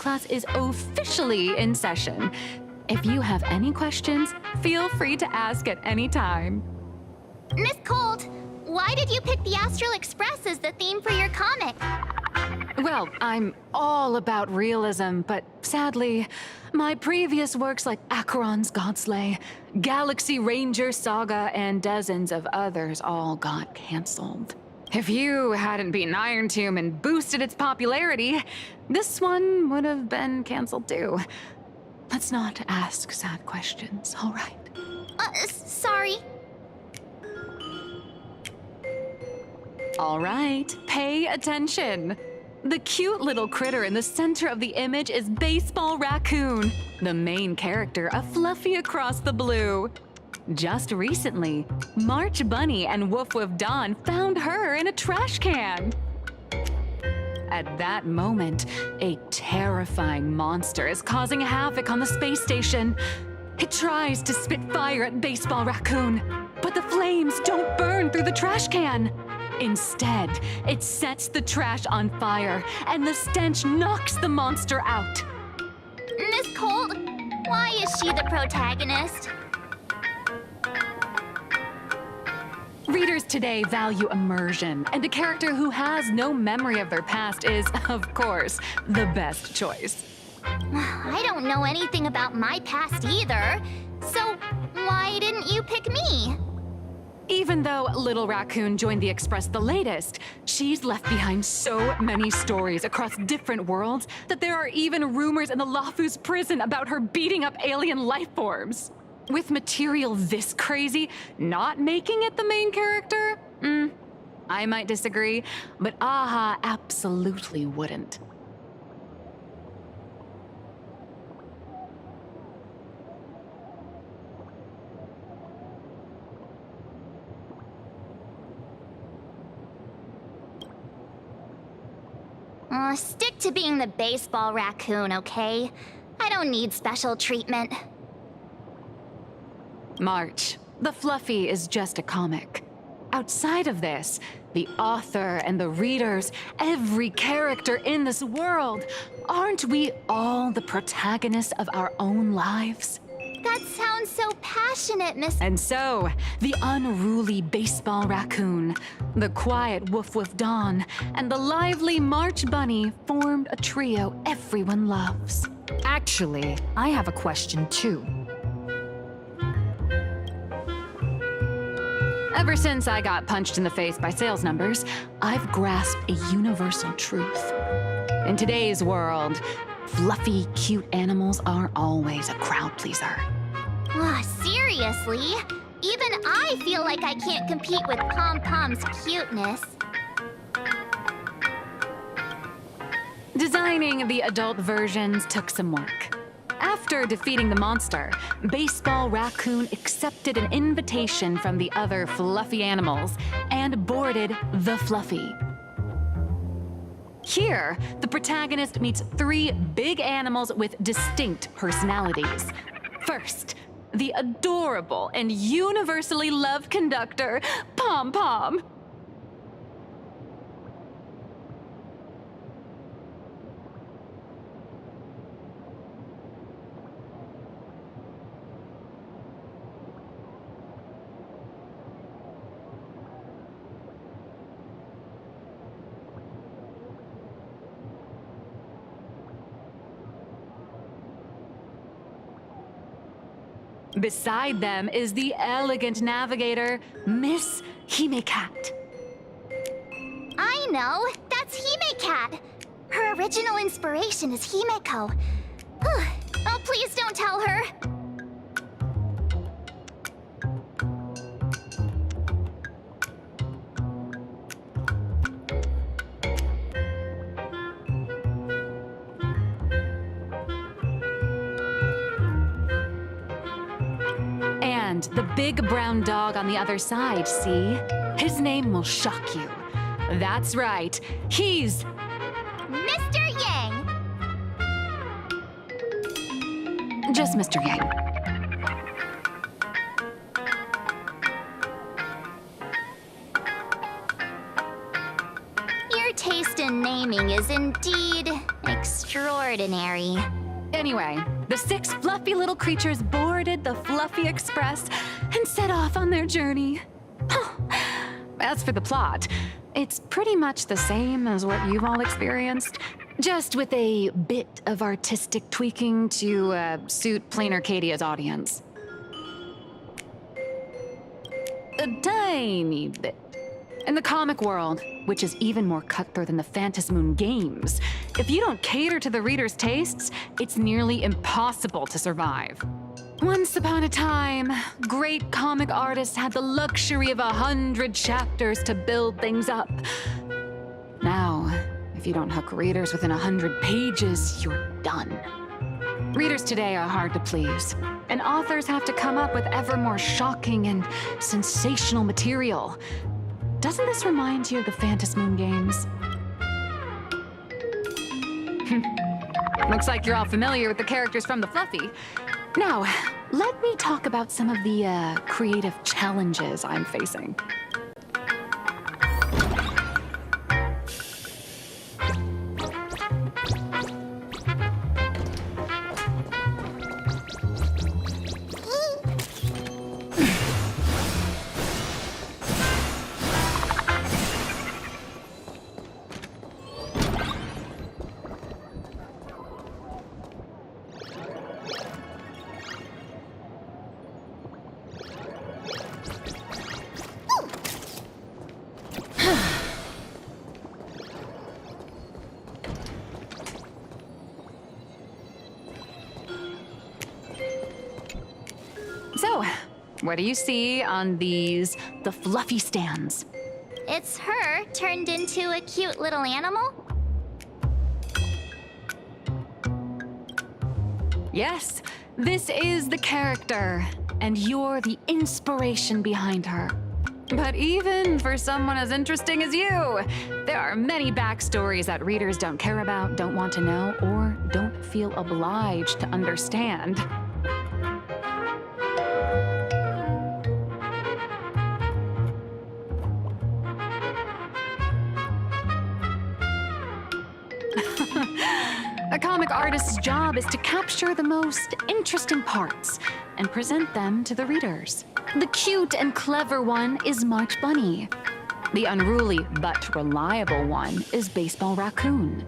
class is officially in session. If you have any questions, feel free to ask at any time. Miss Colt, why did you pick the Astral Express as the theme for your comic? Well, I'm all about realism, but sadly, my previous works like Acheron's Godslay, Galaxy Ranger Saga, and dozens of others all got cancelled. If you hadn't beaten Iron Tomb and boosted its popularity, this one would have been cancelled too. Let's not ask sad questions, all right? Sorry. All right, pay attention. The cute little critter in the center of the image is Baseball Raccoon, the main character of Fluffy Across the Blue. Just recently, March Bunny and Woof Woof Dawn found her in a trash can. At that moment, a terrifying monster is causing havoc on the space station. It tries to spit fire at Baseball Raccoon, but the flames don't burn through the trash can. Instead, it sets the trash on fire, and the stench knocks the monster out. Miss Colt, why is she the protagonist? Readers today value immersion, and a character who has no memory of their past is, of course, the best choice. I don't know anything about my past either, so why didn't you pick me? Even though Little Raccoon joined the Express the latest, she's left behind so many stories across different worlds that there are even rumors in the Luofu's prison about her beating up alien life forms. With material this crazy, not making it the main character? I might disagree, but AHA absolutely wouldn't. Stick to being the Baseball Raccoon, okay? I don't need special treatment. March, the Fluffy is just a comic. Outside of this, the author and the readers, every character in this world, aren't we all the protagonists of our own lives? That sounds so passionate, Miss... And so, the unruly Baseball Raccoon, the quiet Woof Woof Dawn, and the lively March Bunny formed a trio everyone loves. Actually, I have a question too. Ever since I got punched in the face by sales numbers, I've grasped a universal truth. In today's world, fluffy, cute animals are always a crowd pleaser. Seriously? Even I feel like I can't compete with Pom-Pom's cuteness. Designing the adult versions took some work. After defeating the monster, Baseball Raccoon accepted an invitation from the other fluffy animals and boarded the Fluffy. Here, the protagonist meets three big animals with distinct personalities. First, the adorable and universally loved conductor, Pom-Pom. Beside them is the elegant navigator, Miss Hime-Cat. I know! That's Hime-Cat! Her original inspiration is Himeko. Oh, please don't tell her! The big brown dog on the other side, see? His name will shock you. That's right, he's... Mr. Yang! Just Mr. Yang. Your taste in naming is indeed extraordinary. Anyway, the 6 fluffy little creatures boarded the Fluffy Express and set off on their journey. As for the plot, it's pretty much the same as what you've all experienced, just with a bit of artistic tweaking to suit Plain Arcadia's audience. A tiny bit. In the comic world, which is even more cutthroat than the Phantasmoon games, if you don't cater to the reader's tastes, it's nearly impossible to survive. Once upon a time, great comic artists had the luxury of 100 chapters to build things up. Now, if you don't hook readers within 100 pages, you're done. Readers today are hard to please, and authors have to come up with ever more shocking and sensational material. Doesn't this remind you of the Phantasmoon games? Looks like you're all familiar with the characters from the Fluffy. Now, let me talk about some of the creative challenges I'm facing. So, what do you see on the Fluffy stands? It's her turned into a cute little animal? Yes, this is the character, and you're the inspiration behind her. But even for someone as interesting as you, there are many backstories that readers don't care about, don't want to know, or don't feel obliged to understand. A comic artist's job is to capture the most interesting parts and present them to the readers. The cute and clever one is March Bunny. The unruly but reliable one is Baseball Raccoon.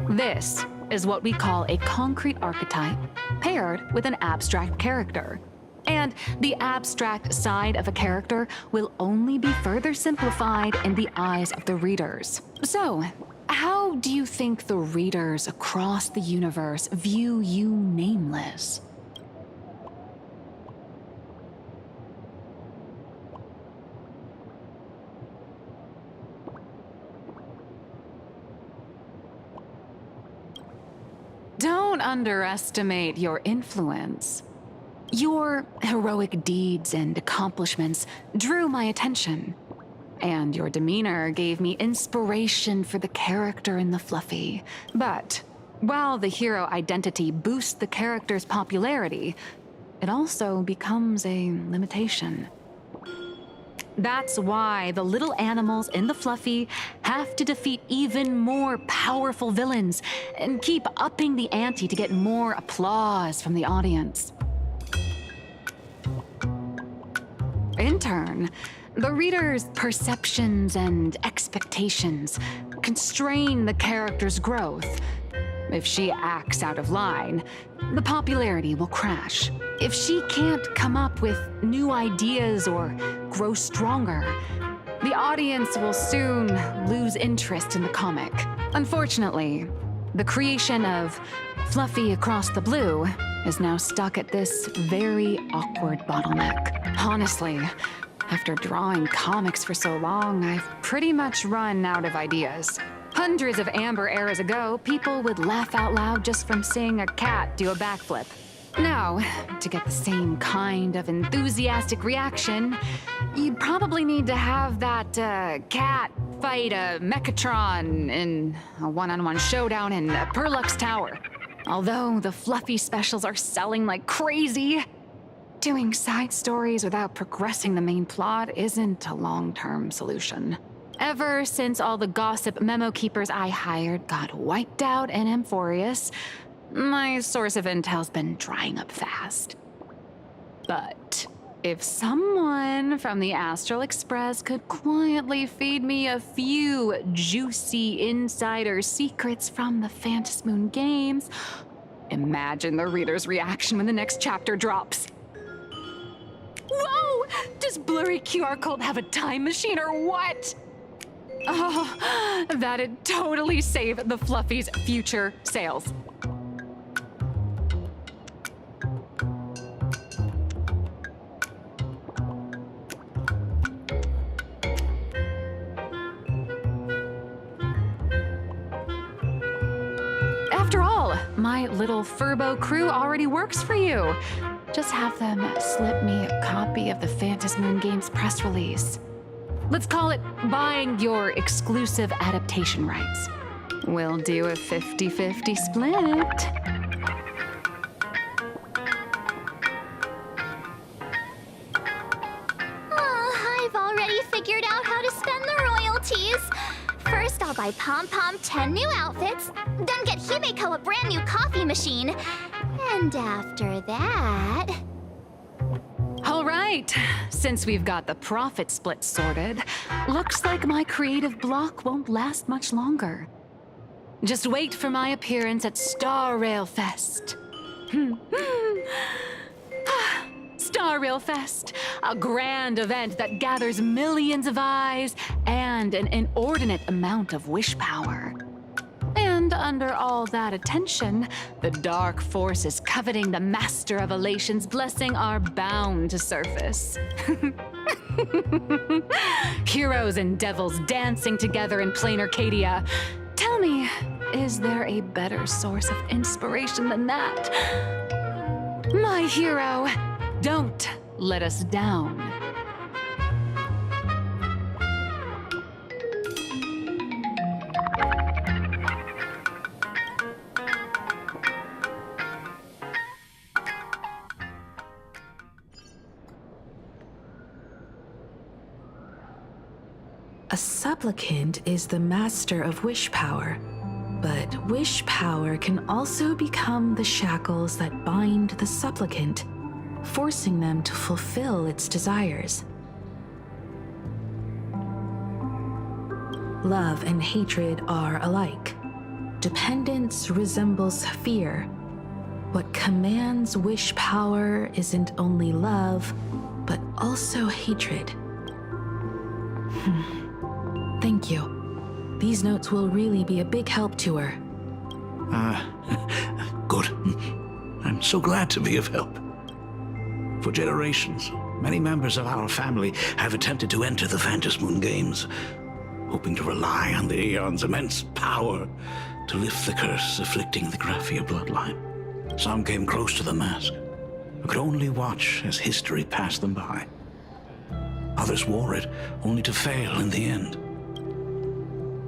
This is what we call a concrete archetype paired with an abstract character. And the abstract side of a character will only be further simplified in the eyes of the readers. So, how do you think the readers across the universe view you nameless? Don't underestimate your influence. Your heroic deeds and accomplishments drew my attention. And your demeanor gave me inspiration for the character in the Fluffy. But while the hero identity boosts the character's popularity, it also becomes a limitation. That's why the little animals in the Fluffy have to defeat even more powerful villains and keep upping the ante to get more applause from the audience. In turn, the reader's perceptions and expectations constrain the character's growth. If she acts out of line, the popularity will crash. If she can't come up with new ideas or grow stronger, the audience will soon lose interest in the comic. Unfortunately, the creation of Fluffy Across the Blue is now stuck at this very awkward bottleneck. Honestly, after drawing comics for so long, I've pretty much run out of ideas. Hundreds of Amber eras ago, people would laugh out loud just from seeing a cat do a backflip. Now, to get the same kind of enthusiastic reaction, you'd probably need to have that cat fight a Mechatron in a one-on-one showdown in Perlux Tower. Although the Fluffy specials are selling like crazy, doing side stories without progressing the main plot isn't a long-term solution. Ever since all the gossip memo keepers I hired got wiped out in Amphorius, my source of intel's been drying up fast. But if someone from the Astral Express could quietly feed me a few juicy insider secrets from the Phantom Moon games, imagine the reader's reaction when the next chapter drops. Whoa! Does blurry QR code have a time machine or what? Oh, that'd totally save the Fluffy's future sales. After all, my little Furbo crew already works for you. Just have them slip me a copy of the Phantom Moon Games press release. Let's call it buying your exclusive adaptation rights. We'll do a 50-50 split. Oh, I've already figured out how to spend the royalties. First, I'll buy Pom Pom 10 new outfits, then get Himeko a brand new coffee machine. And after that... All right, since we've got the profit split sorted, looks like my creative block won't last much longer. Just wait for my appearance at Star Rail Fest. Star Rail Fest, a grand event that gathers millions of eyes and an inordinate amount of wish power. And under all that attention, the dark forces coveting the Master of Elation's blessing are bound to surface. Heroes and devils dancing together in plain Arcadia. Tell me, is there a better source of inspiration than that? My hero, don't let us down. A supplicant is the master of wish power, but wish power can also become the shackles that bind the supplicant, forcing them to fulfill its desires. Love and hatred are alike. Dependence resembles fear. What commands wish power isn't only love, but also hatred. Thank you. These notes will really be a big help to her. Good. I'm so glad to be of help. For generations, many members of our family have attempted to enter the Phantom Moon Games, hoping to rely on the Aeon's immense power to lift the curse afflicting the Graphia bloodline. Some came close to the mask, but could only watch as history passed them by. Others wore it, only to fail in the end.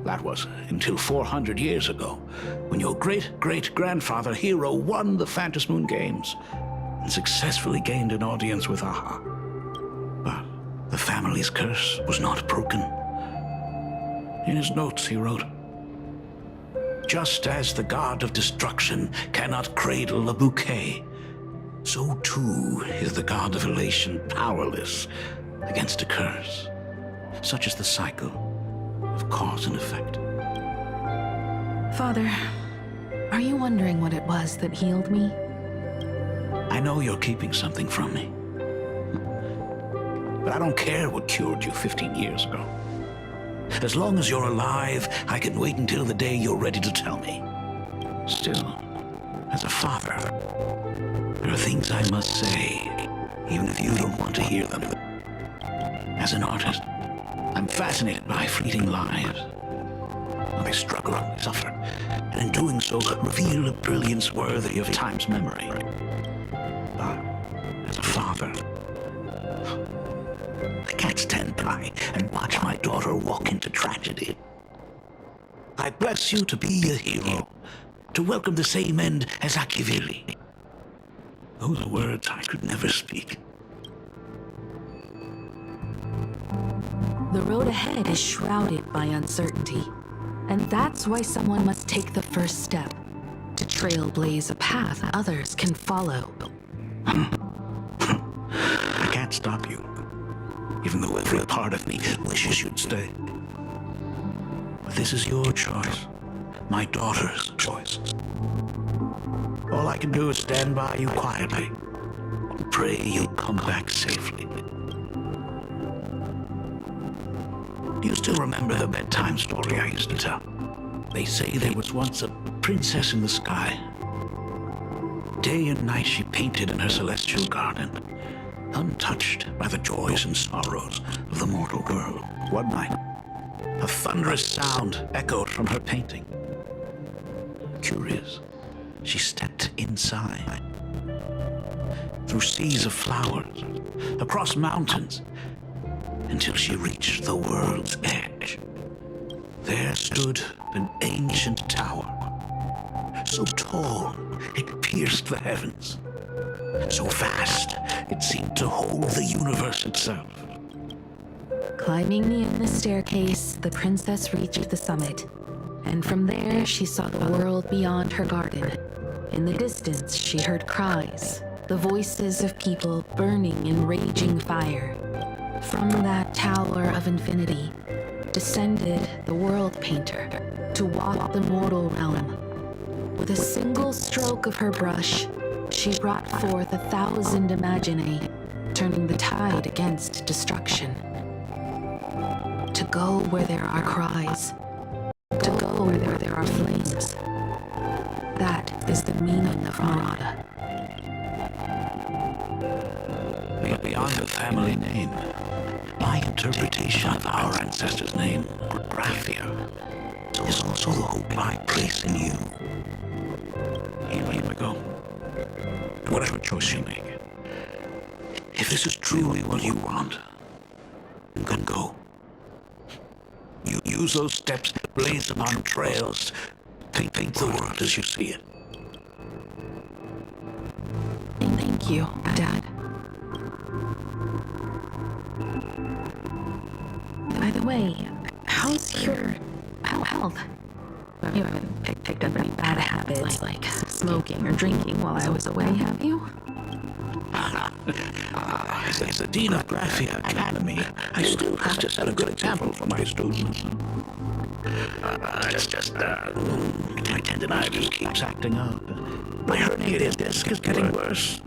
That was until 400 years ago, when your great-great-grandfather Hero won the Phantom Moon Games and successfully gained an audience with Aha. But the family's curse was not broken. In his notes, he wrote, "Just as the god of destruction cannot cradle a bouquet, so too is the god of elation powerless against a curse. Such is the cycle of cause and effect." Father, are you wondering what it was that healed me? I know you're keeping something from me. But I don't care what cured you 15 years ago. As long as you're alive, I can wait until the day you're ready to tell me. Still, as a father, there are things I must say, even if you don't want to hear them. As an artist, I'm fascinated by fleeting lives. How they struggle and suffer, and in doing so, reveal a brilliance worthy of time's memory. But as a father, I can't stand by and watch my daughter walk into tragedy. I bless you to be a hero, to welcome the same end as Akivili. Those are words I could never speak. The road ahead is shrouded by uncertainty, and that's why someone must take the first step to trailblaze a path others can follow. I can't stop you, even though every part of me wishes you'd stay. But this is your choice, my daughter's choice. All I can do is stand by you quietly and pray you'll come back safely. Do you still remember the bedtime story I used to tell? They say there was once a princess in the sky. Day and night she painted in her celestial garden, untouched by the joys and sorrows of the mortal world. One night, a thunderous sound echoed from her painting. Curious, she stepped inside. Through seas of flowers, across mountains, until she reached the world's edge. There stood an ancient tower, so tall it pierced the heavens, so vast it seemed to hold the universe itself. Climbing the endless staircase, the princess reached the summit, and from there she saw the world beyond her garden. In the distance, she heard cries, the voices of people burning in raging fire. From that tower of infinity descended the world painter to walk the mortal realm. With a single stroke of her brush, she brought forth 1,000 imaginae, turning the tide against destruction. To go where there are cries, to go where there are flames. That is the meaning of Murata. Beyond the family name, my interpretation of our ancestors' name, Graphia, is also the hope I place in you. Here we go. Whatever choice you make, if this is truly what you want, then go. You use those steps to blaze upon trails, paint the world as you see it. Thank you, Dad. By the way, how's your health? You haven't picked up any bad habits like smoking or drinking while I was away, have you? As the Dean of Graphia Academy, I still have to set a good example for my students. My tendinitis keeps acting up. My herniated disc is getting worse.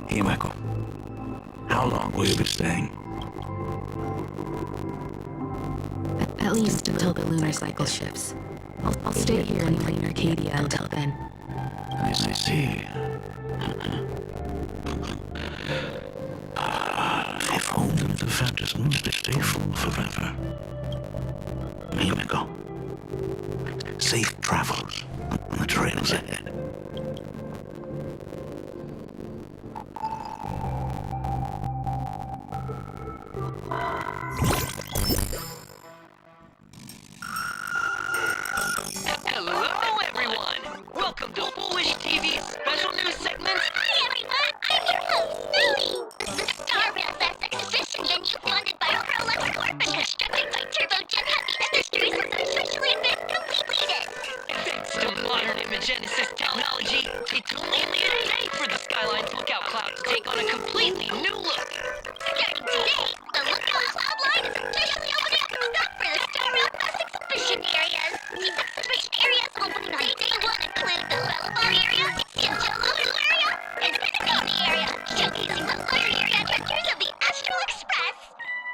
Hey, Michael. How long will you be staying? At least until the lunar cycle shifts. I'll stay here in Lane Arcadia until then. I see. If only the Phantom Moon to stay full forever. Here we go. Safe travels on the trails ahead. Hello, everyone! Welcome to Foolish TV's special news segment. Hi, everyone! I'm your host, Zoe! The SUBSCIRBE Fest exhibition venue funded by Prolux Corp and constructed by TurboGen Heavy Industries has officially been completed! Thanks to modern imagenesis technology, it's only a day for the Skyline's lookout cloud to take on a completely new look. Starting today, the lookout cloud line is officially opening up its dock for the SUBSCIRBE Fest exhibition areas. The exhibition areas opening on day one include the Bellbar area, Xianzhou Luofu area, and Pentagon area, showcasing the luxury adventures of the Astral Express.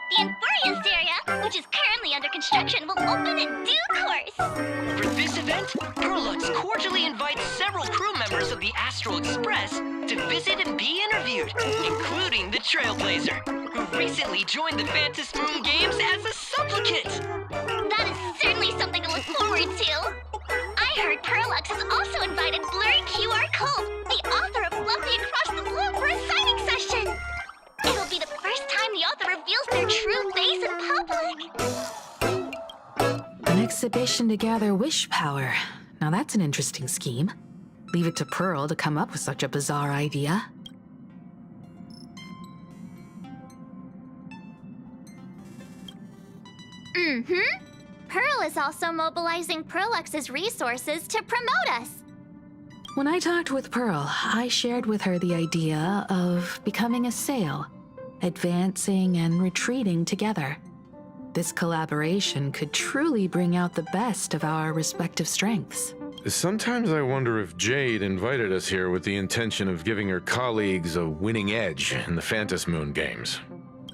The Infurious area, which is currently under construction, will open in due course. For this event, Prolux cordially invites several crew members of the Astral Express to visit and be interviewed, including the Trailblazer, who recently joined the Phantom Moon Games as a supplicant. That is certainly something to look forward to. I heard Prolux has also invited Blurry QR Cove, the author of Fluffy Across the Blue, for a signing session. It'll be the first time the author reveals their true face in public. An exhibition to gather wish power. Now that's an interesting scheme. Leave it to Pearl to come up with such a bizarre idea. is also mobilizing Perlux's resources to promote us. When I talked with Pearl, I shared with her the idea of becoming a sail, advancing and retreating together. This collaboration could truly bring out the best of our respective strengths. Sometimes I wonder if Jade invited us here with the intention of giving her colleagues a winning edge in the Phantom Moon games.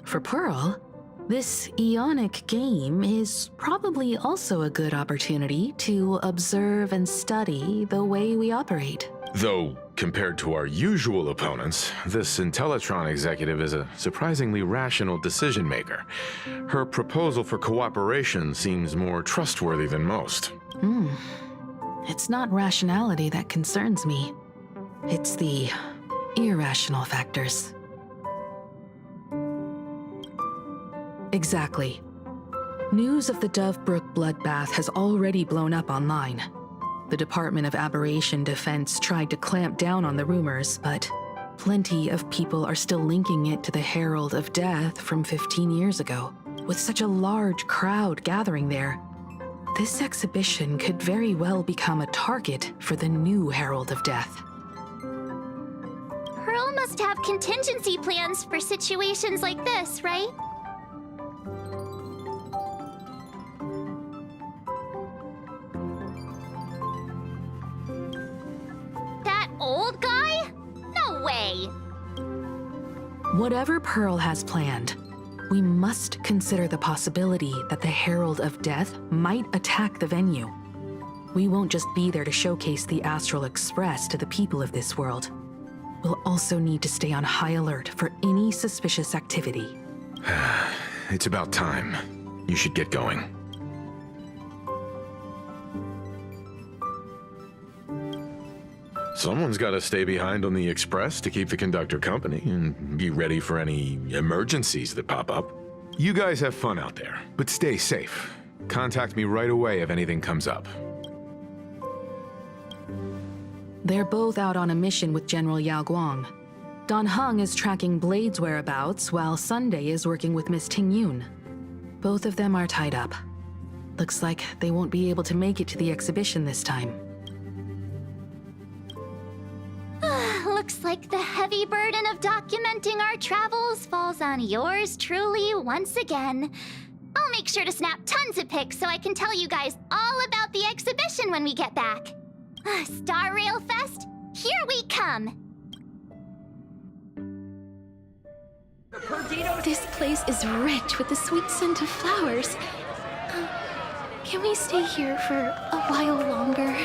For Pearl, this Eonic game is probably also a good opportunity to observe and study the way we operate. Though, compared to our usual opponents, this Intellatron executive is a surprisingly rational decision maker. Her proposal for cooperation seems more trustworthy than most. It's not rationality that concerns me. It's the irrational factors. Exactly. News of the Dovebrook bloodbath has already blown up online. The Department of Aberration Defense tried to clamp down on the rumors, but plenty of people are still linking it to the Herald of Death from 15 years ago. With such a large crowd gathering there, this exhibition could very well become a target for the new Herald of Death. Pearl must have contingency plans for situations like this, right? That old guy? No way! Whatever Pearl has planned, we must consider the possibility that the Herald of Death might attack the venue. We won't just be there to showcase the Astral Express to the people of this world. We'll also need to stay on high alert for any suspicious activity. It's about time. You should get going. Someone's got to stay behind on the Express to keep the conductor company and be ready for any emergencies that pop up. You guys have fun out there, but stay safe. Contact me right away if anything comes up. They're both out on a mission with General Yao Guang. Don Hung is tracking Blade's whereabouts, while Sunday is working with Miss Ting Yun. Both of them are tied up. Looks like they won't be able to make it to the exhibition this time. Looks like the heavy burden of documenting our travels falls on yours truly once again. I'll make sure to snap tons of pics so I can tell you guys all about the exhibition when we get back. Star Rail Fest, here we come! This place is rich with the sweet scent of flowers. Can we stay here for a while longer?